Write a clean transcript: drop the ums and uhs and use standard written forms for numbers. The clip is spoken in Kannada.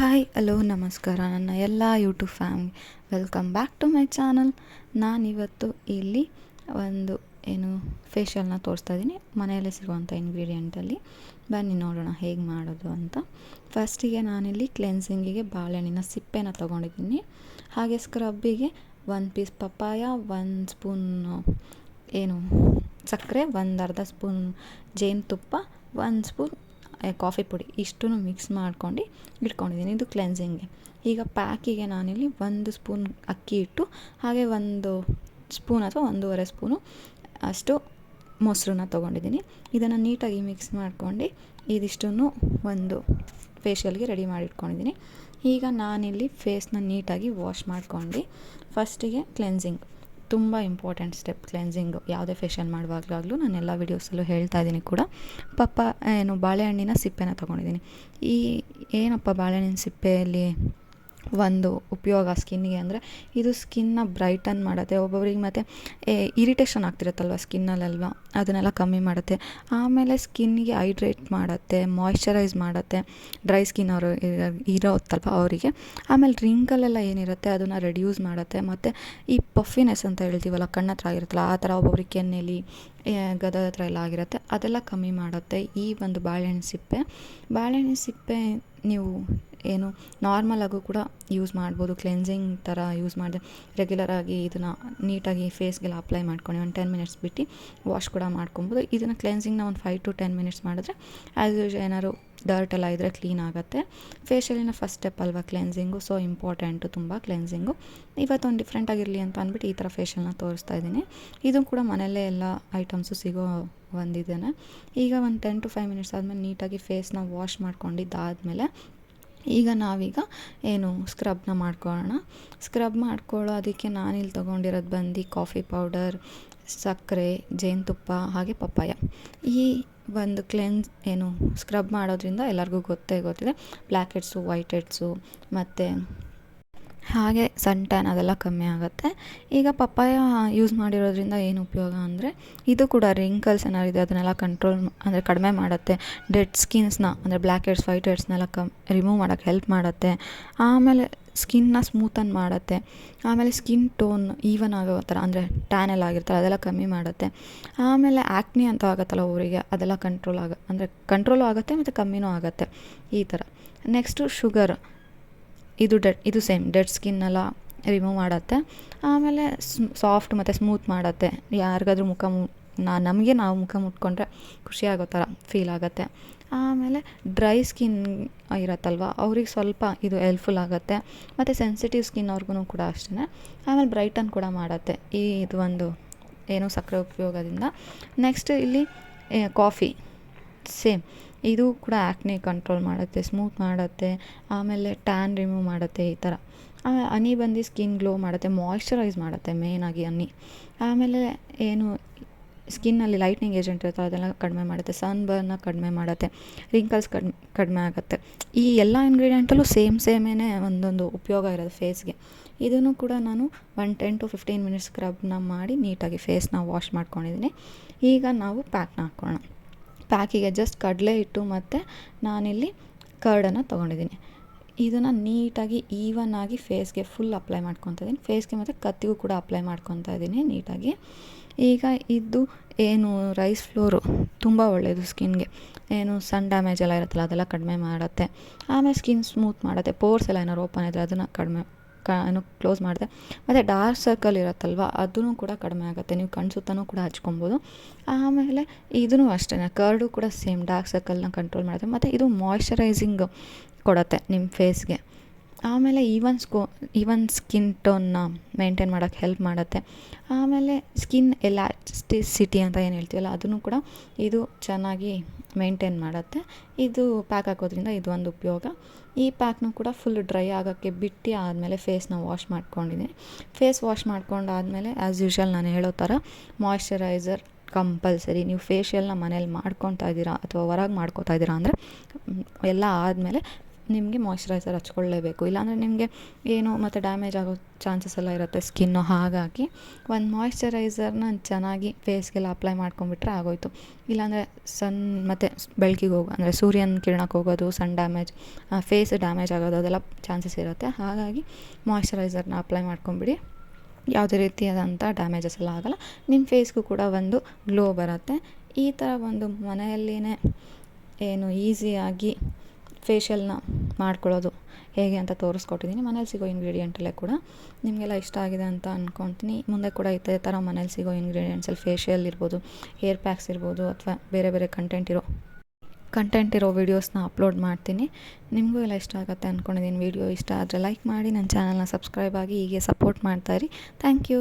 ಹಾಯ್ ಹಲೋ ನಮಸ್ಕಾರ ನನ್ನ ಎಲ್ಲ YouTube family, welcome back to my channel. ನಾನಿವತ್ತು ಇಲ್ಲಿ ಒಂದು ಫೇಶಿಯಲ್ನ ತೋರಿಸ್ತಾ ಇದ್ದೀನಿ ಮನೆಯಲ್ಲೇ ಸಿಗುವಂಥ ಇಂಗ್ರೀಡಿಯೆಂಟಲ್ಲಿ. ಬನ್ನಿ ನೋಡೋಣ ಹೇಗೆ ಮಾಡೋದು ಅಂತ. ಫಸ್ಟಿಗೆ ನಾನಿಲ್ಲಿ ಕ್ಲೆನ್ಸಿಂಗಿಗೆ ಬಾಳೆಹಣ್ಣಿನ ಸಿಪ್ಪೆನ ತೊಗೊಂಡಿದ್ದೀನಿ. ಹಾಗೆ ಸ್ಕ್ರಬ್ಬಿಗೆ 1 ಪೀಸ್ ಪಪ್ಪಾಯ, 1 ಸ್ಪೂನ್ ಸಕ್ಕರೆ, 1 ಅರ್ಧ ಸ್ಪೂನ್ ಜೇನುತುಪ್ಪ, 1 ಸ್ಪೂನ್ ಕಾಫಿ ಪುಡಿ, ಇಷ್ಟೂ ಮಿಕ್ಸ್ ಮಾಡ್ಕೊಂಡು ಇಟ್ಕೊಂಡಿದ್ದೀನಿ. ಇದು ಕ್ಲೆನ್ಸಿಂಗ್ಗೆ. ಈಗ ಪ್ಯಾಕಿಗೆ ನಾನಿಲ್ಲಿ 1 ಸ್ಪೂನ್ ಅಕ್ಕಿ ಹಿಟ್ಟು, ಹಾಗೆ 1 ಸ್ಪೂನ್ ಅಥವಾ 1.5 ಸ್ಪೂನು ಅಷ್ಟು ಮೊಸರನ್ನ ತೊಗೊಂಡಿದ್ದೀನಿ. ಇದನ್ನು ನೀಟಾಗಿ ಮಿಕ್ಸ್ ಮಾಡ್ಕೊಂಡು ಇದಿಷ್ಟನ್ನು ಒಂದು ಫೇಶಿಯಲ್ಗೆ ರೆಡಿ ಮಾಡಿ ಇಟ್ಕೊಂಡಿದ್ದೀನಿ. ಈಗ ನಾನಿಲ್ಲಿ ಫೇಸ್ನ ನೀಟಾಗಿ ವಾಶ್ ಮಾಡ್ಕೊಂಡು ಫಸ್ಟಿಗೆ ಕ್ಲೆನ್ಸಿಂಗ್, ತುಂಬ ಇಂಪಾರ್ಟೆಂಟ್ ಸ್ಟೆಪ್ ಕ್ಲೆನ್ಸಿಂಗು. ಯಾವುದೇ ಫೇಶಿಯಲ್ ಮಾಡುವಾಗಲಾಗಲೂ ನಾನು ಎಲ್ಲ ವೀಡಿಯೋಸಲ್ಲೂ ಹೇಳ್ತಾ ಇದ್ದೀನಿ ಕೂಡ. ಬಾಳೆಹಣ್ಣಿನ ಸಿಪ್ಪೆನ ತೊಗೊಂಡಿದ್ದೀನಿ. ಏನಪ್ಪ ಬಾಳೆಹಣ್ಣಿನ ಸಿಪ್ಪೆಯಲ್ಲಿ ಒಂದು ಉಪಯೋಗ ಸ್ಕಿನ್ನಿಗೆ ಅಂದರೆ, ಇದು ಸ್ಕಿನ್ನ ಬ್ರೈಟನ್ ಮಾಡುತ್ತೆ. ಒಬ್ಬೊಬ್ರಿಗೆ ಮತ್ತು ಇರಿಟೇಷನ್ ಆಗ್ತಿರುತ್ತಲ್ವ ಸ್ಕಿನ್ನಲ್ಲೆಲ್ವ, ಅದನ್ನೆಲ್ಲ ಕಮ್ಮಿ ಮಾಡುತ್ತೆ. ಆಮೇಲೆ ಸ್ಕಿನ್ನಿಗೆ ಹೈಡ್ರೇಟ್ ಮಾಡುತ್ತೆ, ಮಾಯ್ಶ್ಚರೈಸ್ ಮಾಡುತ್ತೆ, ಡ್ರೈ ಸ್ಕಿನ್ ಅವರು ಇರೋತ್ತಲ್ವ ಅವರಿಗೆ. ಆಮೇಲೆ ರಿಂಕಲೆಲ್ಲ ಏನಿರುತ್ತೆ ಅದನ್ನು ರೆಡ್ಯೂಸ್ ಮಾಡುತ್ತೆ. ಮತ್ತು ಈ ಪಫಿನೆಸ್ ಅಂತ ಹೇಳ್ತೀವಲ್ಲ, ಕಣ್ಣತ್ರ ಆಗಿರುತ್ತಲ್ಲ ಆ ಥರ ಒಬ್ಬೊಬ್ರಿಗೆ ಕೆನ್ನೆಲಿ ಗದದ ಹತ್ರ ಎಲ್ಲ ಆಗಿರುತ್ತೆ, ಅದೆಲ್ಲ ಕಮ್ಮಿ ಮಾಡುತ್ತೆ ಈ ಒಂದು ಬಾಳೆಹಣ್ಣಿನ ಸಿಪ್ಪೆ ನೀವು ನಾರ್ಮಲಾಗೂ ಕೂಡ ಯೂಸ್ ಮಾಡ್ಬೋದು. ಕ್ಲೆನ್ಸಿಂಗ್ ಥರ ಯೂಸ್ ಮಾಡಿದೆ ರೆಗ್ಯುಲರಾಗಿ ಇದನ್ನು ನೀಟಾಗಿ ಫೇಸ್ಗೆಲ್ಲ ಅಪ್ಲೈ ಮಾಡ್ಕೊಂಡು 10 ಮಿನಿಟ್ಸ್ ಬಿಟ್ಟು ವಾಶ್ ಕೂಡ ಮಾಡ್ಕೊಬೋದು. ಇದನ್ನು ಕ್ಲೆನ್ಸಿಂಗ್ನ 5 to 10 ಮಿನಿಟ್ಸ್ ಮಾಡಿದ್ರೆ ಆ್ಯಸ್ ಯೂಶುವಲ್ ಏನಾದ್ರು ಡರ್ಟ್ ಎಲ್ಲ ಇದ್ದರೆ ಕ್ಲೀನ್ ಆಗುತ್ತೆ. ಫೇಶಿಯಲಿನ ಫಸ್ಟ್ ಸ್ಟೆಪ್ ಅಲ್ವಾ ಕ್ಲೆನ್ಸಿಂಗು, ಸೊ ಇಂಪಾರ್ಟೆಂಟು ತುಂಬ ಕ್ಲೆನ್ಸಿಂಗು. ಇವತ್ತೊಂದು ಡಿಫ್ರೆಂಟ್ ಆಗಿರಲಿ ಅಂತ ಅಂದ್ಬಿಟ್ಟು ಈ ಥರ ಫೇಶಿಯಲ್ನ ತೋರಿಸ್ತಾ ಇದ್ದೀನಿ. ಇದು ಕೂಡ ಮನೆಯಲ್ಲೇ ಎಲ್ಲ ಐಟಮ್ಸು ಸಿಗೋ ಒಂದಿದ್ದೇನೆ. ಈಗ 10 to 5 ಮಿನಿಟ್ಸ್ ಆದಮೇಲೆ ನೀಟಾಗಿ ಫೇಸ್ನ ವಾಶ್ ಮಾಡ್ಕೊಂಡಿದ್ದಾದಮೇಲೆ ಈಗ ನಾವೀಗ ಸ್ಕ್ರಬ್ನ ಮಾಡ್ಕೊಳ್ಳೋಣ. ಸ್ಕ್ರಬ್ ಮಾಡ್ಕೊಳ್ಳೋ ಅದಕ್ಕೆ ನಾನಿಲ್ಲಿ ತೊಗೊಂಡಿರೋದು ಬಂದು ಕಾಫಿ ಪೌಡರ್, ಸಕ್ಕರೆ, ಜೇನುತುಪ್ಪ, ಹಾಗೆ ಪಪ್ಪಾಯ. ಈ ಒಂದು ಸ್ಕ್ರಬ್ ಮಾಡೋದ್ರಿಂದ ಎಲ್ಲರಿಗೂ ಗೊತ್ತಿದೆ, ಬ್ಲ್ಯಾಕ್ ಹೆಡ್ಸು, ವೈಟ್ ಹೆಡ್ಸು ಮತ್ತು ಹಾಗೆ ಸನ್ ಟ್ಯಾನ್ ಅದೆಲ್ಲ ಕಮ್ಮಿ ಆಗುತ್ತೆ. ಈಗ ಪಪ್ಪಾಯ ಯೂಸ್ ಮಾಡಿರೋದ್ರಿಂದ ಏನು ಉಪಯೋಗ ಅಂದರೆ, ಇದು ಕೂಡ ರಿಂಕಲ್ಸ್ ಏನಾರಿದೆ ಅದನ್ನೆಲ್ಲ ಕಡಿಮೆ ಮಾಡುತ್ತೆ. ಡೆಡ್ ಸ್ಕಿನ್ಸ್ನ ಅಂದರೆ ಬ್ಲ್ಯಾಕ್ ಹೆಡ್ಸ್, ವೈಟ್ ಹೆಡ್ಸ್ನೆಲ್ಲ ರಿಮೂವ್ ಮಾಡೋಕ್ಕೆ ಹೆಲ್ಪ್ ಮಾಡುತ್ತೆ. ಆಮೇಲೆ ಸ್ಕಿನ್ನ ಸ್ಮೂತನ್ ಮಾಡುತ್ತೆ. ಆಮೇಲೆ ಸ್ಕಿನ್ ಟೋನ್ ಈವನ್ ಆಗೋ ಥರ, ಅಂದರೆ ಟ್ಯಾನ್ ಎಲ್ಲ ಆಗಿರ್ತಾರೆ ಅದೆಲ್ಲ ಕಮ್ಮಿ ಮಾಡುತ್ತೆ. ಆಮೇಲೆ ಆ್ಯಕ್ನಿ ಅಂತ ಆಗುತ್ತಲ್ಲ ಅವರಿಗೆ, ಅದೆಲ್ಲ ಕಂಟ್ರೋಲು ಆಗುತ್ತೆ ಮತ್ತು ಕಮ್ಮಿನೂ ಆಗುತ್ತೆ ಈ ಥರ. ನೆಕ್ಸ್ಟು ಶುಗರ್, ಇದು ಸೇಮ್ ಡೆಡ್ ಸ್ಕಿನ್ನೆಲ್ಲ ರಿಮೂವ್ ಮಾಡುತ್ತೆ. ಆಮೇಲೆ ಸಾಫ್ಟ್ ಮತ್ತು ಸ್ಮೂತ್ ಮಾಡುತ್ತೆ. ಯಾರಿಗಾದ್ರೂ ನಾವು ಮುಖ ಮುಟ್ಕೊಂಡ್ರೆ ಖುಷಿಯಾಗೋ ಥರ ಫೀಲ್ ಆಗುತ್ತೆ. ಆಮೇಲೆ ಡ್ರೈ ಸ್ಕಿನ್ ಇರುತ್ತಲ್ವ ಅವ್ರಿಗೆ ಸ್ವಲ್ಪ ಇದು ಹೆಲ್ಪ್ಫುಲ್ ಆಗುತ್ತೆ. ಮತ್ತು ಸೆನ್ಸಿಟಿವ್ ಸ್ಕಿನ್ ಅವ್ರಿಗೂ ಕೂಡ ಅಷ್ಟೇ. ಆಮೇಲೆ ಬ್ರೈಟನ್ ಕೂಡ ಮಾಡುತ್ತೆ ಇದು ಒಂದು ಸಕ್ಕರೆ ಉಪಯೋಗದಿಂದ. ನೆಕ್ಸ್ಟ್ ಇಲ್ಲಿ ಕಾಫಿ ಸೇಮ್, ಇದು ಕೂಡ ಆ್ಯಕ್ನಿ ಕಂಟ್ರೋಲ್ ಮಾಡುತ್ತೆ, ಸ್ಮೂತ್ ಮಾಡುತ್ತೆ, ಆಮೇಲೆ ಟ್ಯಾನ್ ರಿಮೂವ್ ಮಾಡುತ್ತೆ ಈ ಥರ. ಆಮೇಲೆ ಹನಿ ಬಂದು ಸ್ಕಿನ್ ಗ್ಲೋ ಮಾಡುತ್ತೆ, ಮಾಯ್ಶ್ಚರೈಸ್ ಮಾಡುತ್ತೆ ಮೇಯ್ನಾಗಿ ಹನಿ. ಆಮೇಲೆ ಸ್ಕಿನ್ನಲ್ಲಿ ಲೈಟ್ನಿಂಗ್ ಏಜೆಂಟ್ ಇರುತ್ತೆ ಅದೆಲ್ಲ ಕಡಿಮೆ ಮಾಡುತ್ತೆ, ಸನ್ ಬರ್ನ ಕಡಿಮೆ ಮಾಡುತ್ತೆ, ರಿಂಕಲ್ಸ್ ಕಡಿಮೆ ಆಗುತ್ತೆ. ಈ ಎಲ್ಲ ಇಂಗ್ರೀಡಿಯೆಂಟಲ್ಲೂ ಸೇಮೇನೆ ಒಂದೊಂದು ಉಪಯೋಗ ಇರೋದು ಫೇಸ್ಗೆ. ಇದನ್ನು ಕೂಡ ನಾನು 10 to 15 ಮಿನಿಟ್ಸ್ ಸ್ಕ್ರಬ್ನ ಮಾಡಿ ನೀಟಾಗಿ ಫೇಸ್ನ ವಾಶ್ ಮಾಡ್ಕೊಂಡಿದ್ದೀನಿ. ಈಗ ನಾವು ಪ್ಯಾಕ್ನ ಹಾಕ್ಕೊಳ್ಳೋಣ. ಪ್ಯಾಕಿಗೆ ಜಸ್ಟ್ ಕಡಲೆ ಹಿಟ್ಟು ಮತ್ತು ನಾನಿಲ್ಲಿ ಕರ್ಡನ್ನು ತೊಗೊಂಡಿದ್ದೀನಿ. ಇದನ್ನು ನೀಟಾಗಿ ಈವನ್ ಆಗಿ ಫೇಸ್ಗೆ ಫುಲ್ ಅಪ್ಲೈ ಮಾಡ್ಕೊತಾ ಇದ್ದೀನಿ. ಫೇಸ್ಗೆ ಮತ್ತು ಕತ್ತಿಗೂ ಕೂಡ ಅಪ್ಲೈ ಮಾಡ್ಕೊತಾ ಇದ್ದೀನಿ ನೀಟಾಗಿ. ಈಗ ಇದು ರೈಸ್ ಫ್ಲೋರು ತುಂಬ ಒಳ್ಳೆಯದು ಸ್ಕಿನ್ಗೆ. ಸನ್ ಡ್ಯಾಮೇಜ್ ಎಲ್ಲ ಇರುತ್ತಲ್ಲ ಅದೆಲ್ಲ ಕಡಿಮೆ ಮಾಡುತ್ತೆ. ಆಮೇಲೆ ಸ್ಕಿನ್ ಸ್ಮೂತ್ ಮಾಡುತ್ತೆ. ಪೋರ್ಸ್ ಎಲ್ಲ ಏನಾದ್ರು ಓಪನ್ ಇದ್ದರೆ ಅದನ್ನು ಕ್ಲೋಸ್ ಮಾಡುತ್ತೆ. ಮತ್ತು ಡಾರ್ಕ್ ಸರ್ಕಲ್ ಇರುತ್ತಲ್ವ ಅದನ್ನು ಕೂಡ ಕಡಿಮೆ ಆಗುತ್ತೆ. ನೀವು ಕಣ್ಣು ಸುತ್ತನೂ ಕೂಡ ಹಚ್ಕೊಬೋದು. ಆಮೇಲೆ ಇದೂ ಅಷ್ಟೇ, ಕರ್ಡು ಕೂಡ ಸೇಮ್ ಡಾರ್ಕ್ ಸರ್ಕಲ್ನ ಕಂಟ್ರೋಲ್ ಮಾಡುತ್ತೆ. ಮತ್ತು ಇದು ಮಾಯ್ಶ್ಚರೈಸಿಂಗ್ ಕೊಡುತ್ತೆ ನಿಮ್ಮ ಫೇಸ್ಗೆ. ಆಮೇಲೆ ಈವನ್ ಸ್ಕಿನ್ ಟೋನ್ನ ಮೇಂಟೈನ್ ಮಾಡೋಕ್ಕೆ ಹೆಲ್ಪ್ ಮಾಡುತ್ತೆ. ಆಮೇಲೆ ಸ್ಕಿನ್ ಎಲಾಸ್ಟಿಸಿಟಿ ಅಂತ ಏನು ಹೇಳ್ತೀವಲ್ಲ ಅದನ್ನು ಕೂಡ ಇದು ಚೆನ್ನಾಗಿ ಮೇಂಟೈನ್ ಮಾಡುತ್ತೆ. ಇದು ಪ್ಯಾಕ್ ಹಾಕೋದ್ರಿಂದ ಇದು ಒಂದು ಉಪಯೋಗ. ಈ ಪ್ಯಾಕ್ನೂ ಕೂಡ ಫುಲ್ ಡ್ರೈ ಆಗೋಕ್ಕೆ ಬಿಟ್ಟು ಆದಮೇಲೆ ಫೇಸ್ನ ವಾಶ್ ಮಾಡ್ಕೊಂಡಿದ್ದೀನಿ. ಫೇಸ್ ವಾಶ್ ಮಾಡ್ಕೊಂಡಾದಮೇಲೆ ಆ್ಯಸ್ ಯೂಶುವಲ್ ನಾನು ಹೇಳೋ ಥರ ಮಾಯ್ಶ್ಚರೈಸರ್ ಕಂಪಲ್ಸರಿ. ನೀವು ಫೇಶಿಯಲ್ನ ಮನೇಲಿ ಮಾಡ್ಕೊತಾ ಇದ್ದೀರಾ ಅಥವಾ ಹೊರಗೆ ಮಾಡ್ಕೋತಾ ಇದ್ದೀರಾ ಅಂದರೆ ಎಲ್ಲ ಆದಮೇಲೆ ನಿಮಗೆ ಮಾಯ್ಶ್ಚರೈಸರ್ ಹಚ್ಕೊಳ್ಳೇಬೇಕು. ಇಲ್ಲಾಂದರೆ ನಿಮಗೆ ಏನು ಮತ್ತು ಡ್ಯಾಮೇಜ್ ಆಗೋ ಚಾನ್ಸಸ್ ಎಲ್ಲ ಇರುತ್ತೆ ಸ್ಕಿನ್ನು. ಹಾಗಾಗಿ ಒಂದು ಮಾಯ್ಶ್ಚರೈಸರ್ನ ಚೆನ್ನಾಗಿ ಫೇಸ್ಗೆಲ್ಲ ಅಪ್ಲೈ ಮಾಡ್ಕೊಂಬಿಟ್ರೆ ಆಗೋಯ್ತು. ಇಲ್ಲಾಂದರೆ ಮತ್ತು ಬೆಳಕಿಗೆ ಅಂದರೆ ಸೂರ್ಯನ ಕಿರಣಕ್ಕೆ ಹೋಗೋದು, ಸನ್ ಡ್ಯಾಮೇಜ್, ಫೇಸ್ ಡ್ಯಾಮೇಜ್ ಆಗೋದು ಅದೆಲ್ಲ ಚಾನ್ಸಸ್ ಇರುತ್ತೆ. ಹಾಗಾಗಿ ಮಾಯ್ಶ್ಚರೈಸರ್ನ ಅಪ್ಲೈ ಮಾಡ್ಕೊಂಬಿಡಿ. ಯಾವುದೇ ರೀತಿಯಾದಂಥ ಡ್ಯಾಮೇಜಸ್ ಎಲ್ಲ ಆಗೋಲ್ಲ. ನಿಮ್ಮ ಫೇಸ್ಗೂ ಕೂಡ ಒಂದು ಗ್ಲೋ ಬರುತ್ತೆ. ಈ ಥರ ಒಂದು ಮನೆಯಲ್ಲಿಯೇ ಏನು ಈಸಿಯಾಗಿ ಫೇಶಿಯಲ್ನ ಮಾಡ್ಕೊಳ್ಳೋದು ಹೇಗೆ ಅಂತ ತೋರಿಸ್ಕೊಟ್ಟಿದ್ದೀನಿ. ಮನೇಲಿ ಸಿಗೋ ಇಂಗ್ರೀಡಿಯೆಂಟಲ್ಲೇ ಕೂಡ ನಿಮಗೆಲ್ಲ ಇಷ್ಟ ಆಗಿದೆ ಅಂತ ಅಂದ್ಕೊತೀನಿ. ಮುಂದೆ ಕೂಡ ಇದೇ ಥರ ಮನೇಲಿ ಸಿಗೋ ಇಂಗ್ರೀಡಿಯೆಂಟ್ಸಲ್ಲಿ ಫೇಶಿಯಲ್ ಇರ್ಬೋದು, ಹೇರ್ ಪ್ಯಾಕ್ಸ್ ಇರ್ಬೋದು, ಅಥವಾ ಬೇರೆ ಬೇರೆ ಕಂಟೆಂಟ್ ಇರೋ ವೀಡಿಯೋಸ್ನ ಅಪ್ಲೋಡ್ ಮಾಡ್ತೀನಿ. ನಿಮಗೂ ಎಲ್ಲ ಇಷ್ಟ ಆಗುತ್ತೆ ಅಂದ್ಕೊಂಡಿದ್ದೀನಿ. ವೀಡಿಯೋ ಇಷ್ಟ ಆದರೆ ಲೈಕ್ ಮಾಡಿ, ನನ್ನ ಚಾನಲ್ನ ಸಬ್ಸ್ಕ್ರೈಬ್ ಆಗಿ ಹೀಗೆ ಸಪೋರ್ಟ್ ಮಾಡ್ತಾಯಿರಿ. Thank you.